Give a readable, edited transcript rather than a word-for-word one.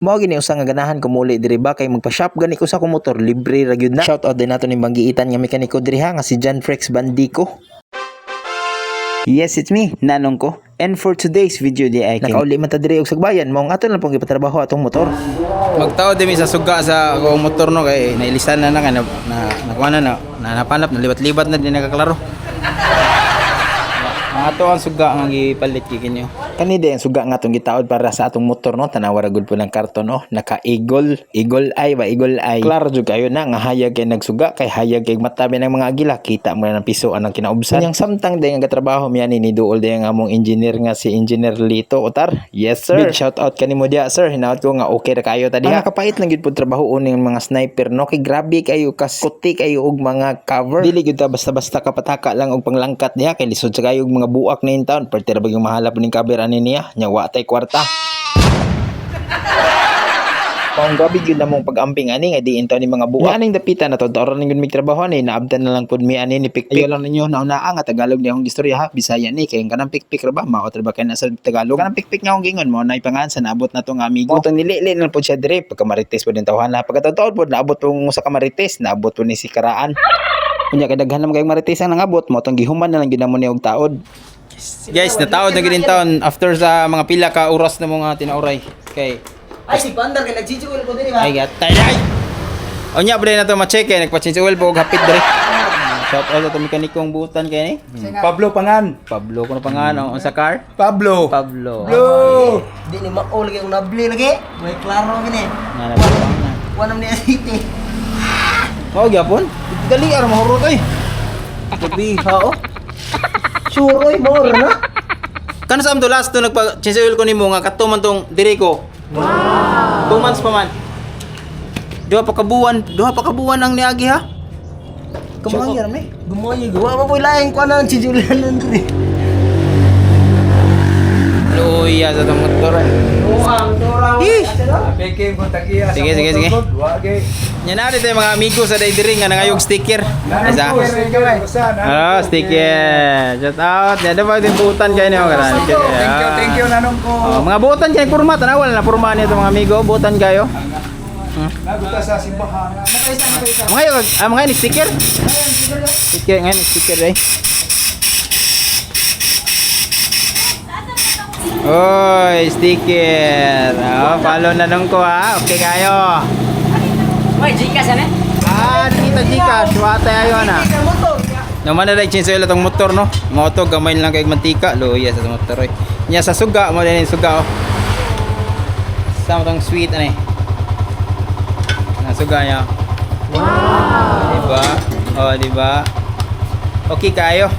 Mao gini usa nga ganahan ko muli diri ba kay magpa-shop gani ko sa akong motor, libre ra gyud na. Shout out din nato ning banggiitan nga mekaniko diri ha nga si John Frex Bandico. Yes, it's me, Nanong ko. And for today's video di ay nakauli man ta diri og sagbayan mao ato lang pong ipatrabaho atong motor. Magtao din mi sa suga sa akong motor no kay nailisan na nga nakuha na napanap na libat-libat na din nakaklaro. Ang ato ang suga nga gipalit kikinyo. Kani di ang suga nga atong gitaod para sa atong motor no, tanawa ra gud po ng karton no, naka eagle eye. Klaro jud kayo na nga hayag kay nagsuga kay hayag kay matabi ng mga agila, kita mo na ng piso anang kinaubsan. Yang samtang di nga gatrabaho miya ni duol di nga among engineer nga si Engineer Lito Otar. Yes sir. Big shout out kanimo dia sir. Hinaut ko nga okay ra kayo tadi. Nakapait lang gid pud trabaho ning mga sniper no, kay grabe kayo kaskuti kayo og mga cover. Dili gid ta basta-basta kapataka lang og panglangkat diha kay lisod sa kayo og mga buak ning taon. Perti ra yung mahalap ning cover ani niya nya wa tay kwarta. Pang gabi gyud namong pag-amping ani nga diin taw ni mga buak. Aning dapita na to oras ning mig trabaho ni naabtan na lang pud mi ani ni pikpik. Ayo lang ninyo nauna nga Tagalog ni akong istorya ha. Bisaya ni kay kanang pikpik ra ba mao tra ba kay nasa Tagalog. Kanang pikpik nga akong gingon mo na ipangan sa naabot na to nga amigo. Utang nilili na pud siya dire pagka marites pud din tawhan na. Pagkatotoo pud naabot pud sa kamarites, naabot pud ni si Karaan. Unya kay daghan na kay marites ang nangabot mo tong gihuman na lang gyud namo ni og taod. Guys, nataod na gid taon after sa mga pila ka oras na mga tinauray. Kay Ay, si Bandar kay nag-change oil po din ba? ay gatay ay. Onya pre na to ma-check kay nagpa-change oil po og hapit dire. Shout out to mekanikong buutan kay ni. Pablo Pangan. Pablo kuno pangan on sa car? Pablo. Pablo. Di ni maol lagi ang nabli lagi. May klaro gini. Na. Wanam ni City. Mao gyapon. Dali ara mahurot ay. Gabi ha oh. Sure oy more na. Kano sa amto last to nagpa-change oil ko nimo nga kato man tong diri ko. Wow. 2 months pa man. Duha pa kabuwan ang niagi ha. Kamangyan me. Gumoy gawa mo poy laing ko nang chijulan diri. Luya sa tong motor. Ang torang. Peke mo tagiya. Sige. Wage. Nya na dito mga amigo sa diri nga nangayog sticker. Isa. Sticker. Shout out. Ya daw din buutan kay niyo karan. Thank you nanong ko. Mga buutan kay porma tanaw wala na porma niyo mga amigo, buutan kayo. Naguta sa simbahan. Mga ni sticker. Sticker nga ni sticker ay. Oy, sticker. Oh, follow na nung ko ha. Okay kayo. May Gcash ano? Dito Gcash, wate ayo na. Naman na change oil atong motor no. Moto gamay lang kay mantika. Luya sa motor oy. Nya sa suga mo din suga oh. Sa tong sweet ani. Na suga niya. Wow. Diba? Oh, diba? Okay kayo.